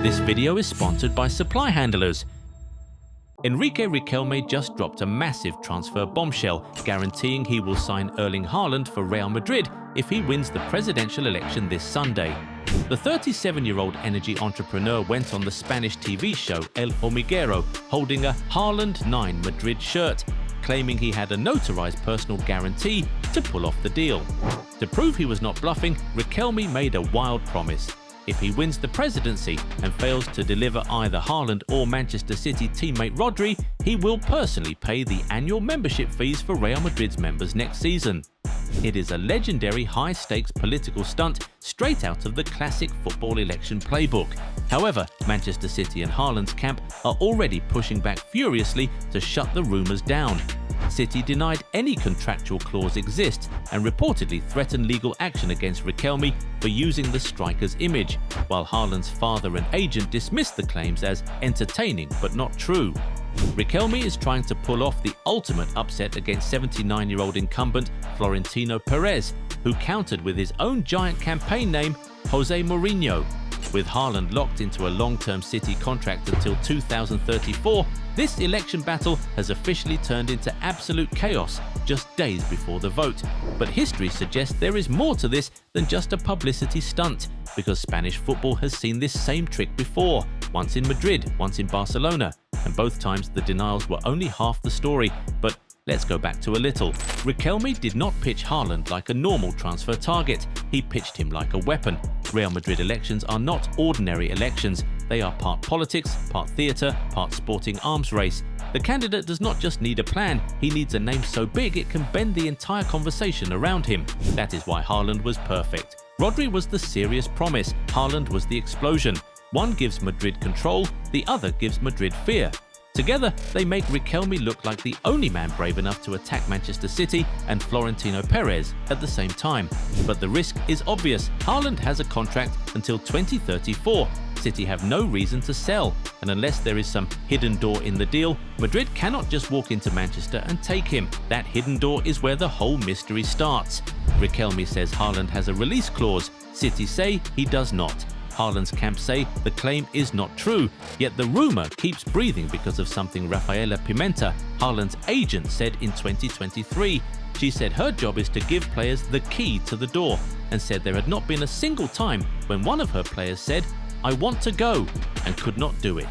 This video is sponsored by Supply Handlers. Enrique Riquelme just dropped a massive transfer bombshell, guaranteeing he will sign Erling Haaland for Real Madrid if he wins the presidential election this Sunday. The 37-year-old energy entrepreneur went on the Spanish TV show El Hormiguero holding a Haaland 9 Madrid shirt, claiming he had a notarized personal guarantee to pull off the deal. To prove he was not bluffing, Riquelme made a wild promise. If he wins the presidency and fails to deliver either Haaland or Manchester City teammate Rodri, he will personally pay the annual membership fees for Real Madrid's members next season. It is a legendary high-stakes political stunt straight out of the classic football election playbook. However, Manchester City and Haaland's camp are already pushing back furiously to shut the rumours down. City denied any contractual clause exists and reportedly threatened legal action against Riquelme for using the striker's image, while Haaland's father and agent dismissed the claims as entertaining but not true. Riquelme is trying to pull off the ultimate upset against 79-year-old incumbent Florentino Perez, who countered with his own giant campaign name, Jose Mourinho. With Haaland locked into a long-term City contract until 2034, this election battle has officially turned into absolute chaos just days before the vote. But history suggests there is more to this than just a publicity stunt, because Spanish football has seen this same trick before, once in Madrid, once in Barcelona, and both times the denials were only half the story. But let's go back to a little. Riquelme did not pitch Haaland like a normal transfer target, he pitched him like a weapon. Real Madrid elections are not ordinary elections. They are part politics, part theatre, part sporting arms race. The candidate does not just need a plan, he needs a name so big it can bend the entire conversation around him. That is why Haaland was perfect. Rodri was the serious promise, Haaland was the explosion. One gives Madrid control, the other gives Madrid fear. Together, they make Riquelme look like the only man brave enough to attack Manchester City and Florentino Perez at the same time. But the risk is obvious. Haaland has a contract until 2034. City have no reason to sell, and unless there is some hidden door in the deal, Madrid cannot just walk into Manchester and take him. That hidden door is where the whole mystery starts. Riquelme says Haaland has a release clause. City say he does not. Haaland's camp say the claim is not true, yet the rumour keeps breathing because of something Rafaela Pimenta, Haaland's agent, said in 2023. She said her job is to give players the key to the door, and said there had not been a single time when one of her players said, "I want to go," and could not do it.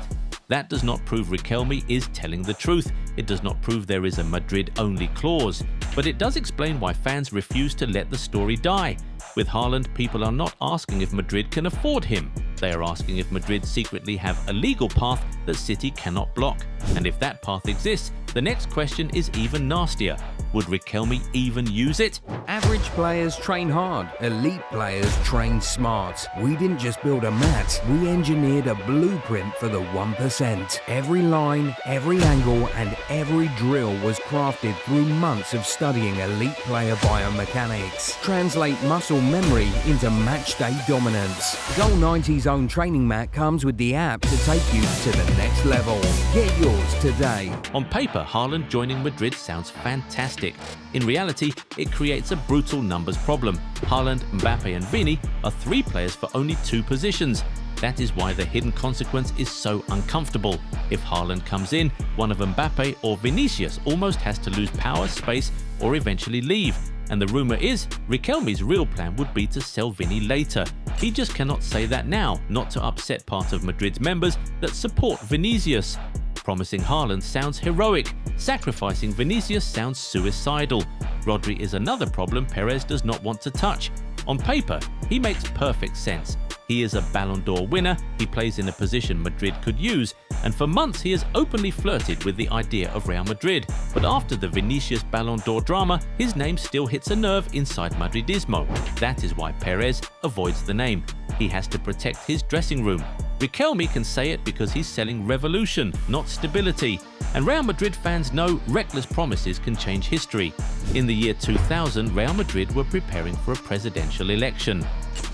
That does not prove Riquelme is telling the truth. It does not prove there is a Madrid-only clause. But it does explain why fans refuse to let the story die. With Haaland, people are not asking if Madrid can afford him. They are asking if Madrid secretly have a legal path that City cannot block. And if that path exists, the next question is even nastier. Would Riquelme even use it? Average players train hard, elite players train smart. We didn't just build a mat, we engineered a blueprint for the 1%. Every line, every angle, and every drill was crafted through months of studying elite player biomechanics. Translate muscle memory into matchday dominance. Goal 90's own training mat comes with the app to take you to the next level. Get yours today. On paper, Haaland joining Madrid sounds fantastic. In reality, it creates a brutal numbers problem. Haaland, Mbappe and Vini are three players for only two positions. That is why the hidden consequence is so uncomfortable. If Haaland comes in, one of Mbappe or Vinicius almost has to lose power, space, or eventually leave. And the rumour is, Riquelme's real plan would be to sell Vini later. He just cannot say that now, not to upset part of Madrid's members that support Vinicius. Promising Haaland sounds heroic. Sacrificing Vinicius sounds suicidal. Rodri is another problem Perez does not want to touch. On paper, he makes perfect sense. He is a Ballon d'Or winner, he plays in a position Madrid could use, and for months he has openly flirted with the idea of Real Madrid. But after the Vinicius Ballon d'Or drama, his name still hits a nerve inside Madridismo. That is why Perez avoids the name. He has to protect his dressing room. Riquelme can say it because he's selling revolution, not stability. And Real Madrid fans know reckless promises can change history. In the year 2000, Real Madrid were preparing for a presidential election.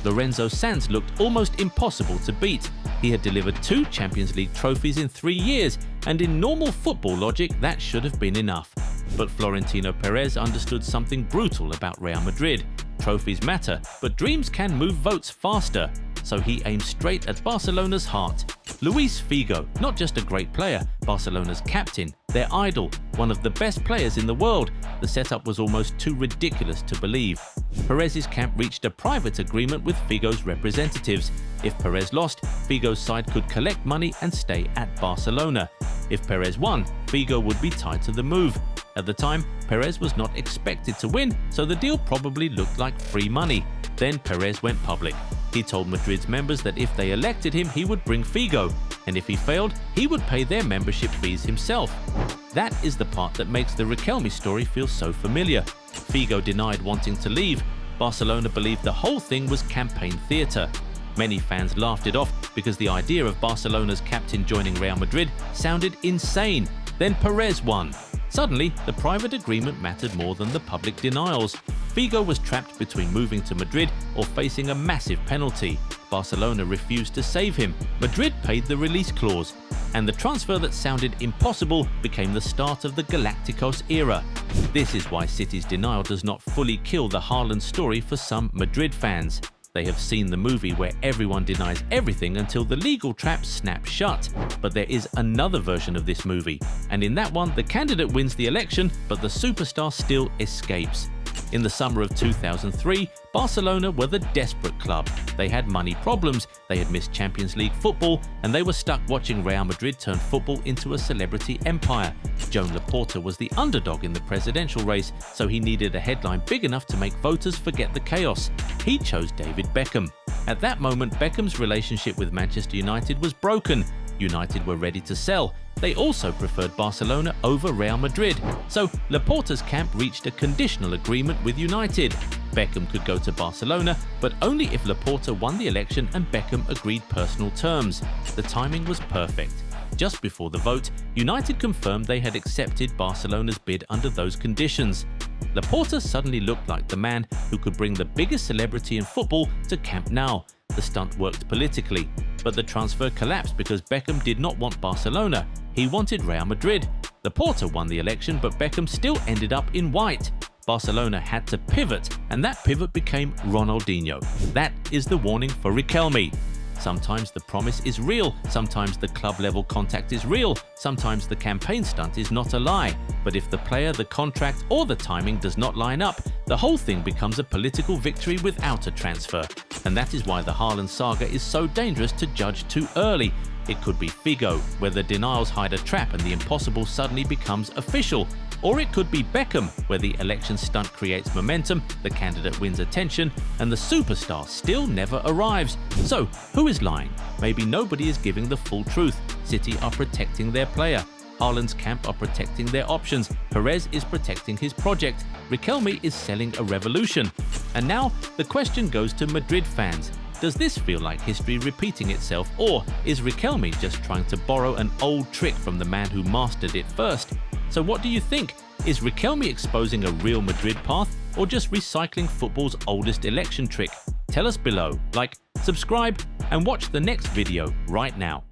Lorenzo Sanz looked almost impossible to beat. He had delivered 2 Champions League trophies in 3 years, and in normal football logic, that should have been enough. But Florentino Perez understood something brutal about Real Madrid. Trophies matter, but dreams can move votes faster. So he aimed straight at Barcelona's heart. Luis Figo, not just a great player, Barcelona's captain, their idol, one of the best players in the world. The setup was almost too ridiculous to believe. Perez's camp reached a private agreement with Figo's representatives. If Perez lost, Figo's side could collect money and stay at Barcelona. If Perez won, Figo would be tied to the move. At the time, Perez was not expected to win, so the deal probably looked like free money. Then Perez went public. He told Madrid's members that if they elected him, he would bring Figo, and if he failed, he would pay their membership fees himself. That is the part that makes the Riquelme story feel so familiar. Figo denied wanting to leave. Barcelona believed the whole thing was campaign theatre. Many fans laughed it off because the idea of Barcelona's captain joining Real Madrid sounded insane. Then Perez won. Suddenly, the private agreement mattered more than the public denials. Figo was trapped between moving to Madrid or facing a massive penalty. Barcelona refused to save him. Madrid paid the release clause. And the transfer that sounded impossible became the start of the Galacticos era. This is why City's denial does not fully kill the Haaland story for some Madrid fans. They have seen the movie where everyone denies everything until the legal trap snaps shut. But there is another version of this movie, and in that one, the candidate wins the election, but the superstar still escapes. In the summer of 2003, Barcelona were the desperate club. They had money problems, they had missed Champions League football, and they were stuck watching Real Madrid turn football into a celebrity empire. Joan Laporta was the underdog in the presidential race, so he needed a headline big enough to make voters forget the chaos. He chose David Beckham. At that moment, Beckham's relationship with Manchester United was broken. United were ready to sell. They also preferred Barcelona over Real Madrid. So Laporta's camp reached a conditional agreement with United. Beckham could go to Barcelona, but only if Laporta won the election and Beckham agreed personal terms. The timing was perfect. Just before the vote, United confirmed they had accepted Barcelona's bid under those conditions. Laporta suddenly looked like the man who could bring the biggest celebrity in football to Camp Nou. The stunt worked politically, but the transfer collapsed because Beckham did not want Barcelona. He wanted Real Madrid. Laporta won the election, but Beckham still ended up in white. Barcelona had to pivot, and that pivot became Ronaldinho. That is the warning for Riquelme. Sometimes the promise is real, sometimes the club-level contact is real, sometimes the campaign stunt is not a lie. But if the player, the contract, or the timing does not line up, the whole thing becomes a political victory without a transfer. And that is why the Haaland saga is so dangerous to judge too early. It could be Figo, where the denials hide a trap and the impossible suddenly becomes official. Or it could be Beckham, where the election stunt creates momentum, the candidate wins attention, and the superstar still never arrives. So, who is lying? Maybe nobody is giving the full truth. City are protecting their player. Haaland's camp are protecting their options. Perez is protecting his project. Riquelme is selling a revolution. And now, the question goes to Madrid fans. Does this feel like history repeating itself, or is Riquelme just trying to borrow an old trick from the man who mastered it first? So what do you think? Is Riquelme exposing a real Madrid path, or just recycling football's oldest election trick? Tell us below, like, subscribe, and watch the next video right now.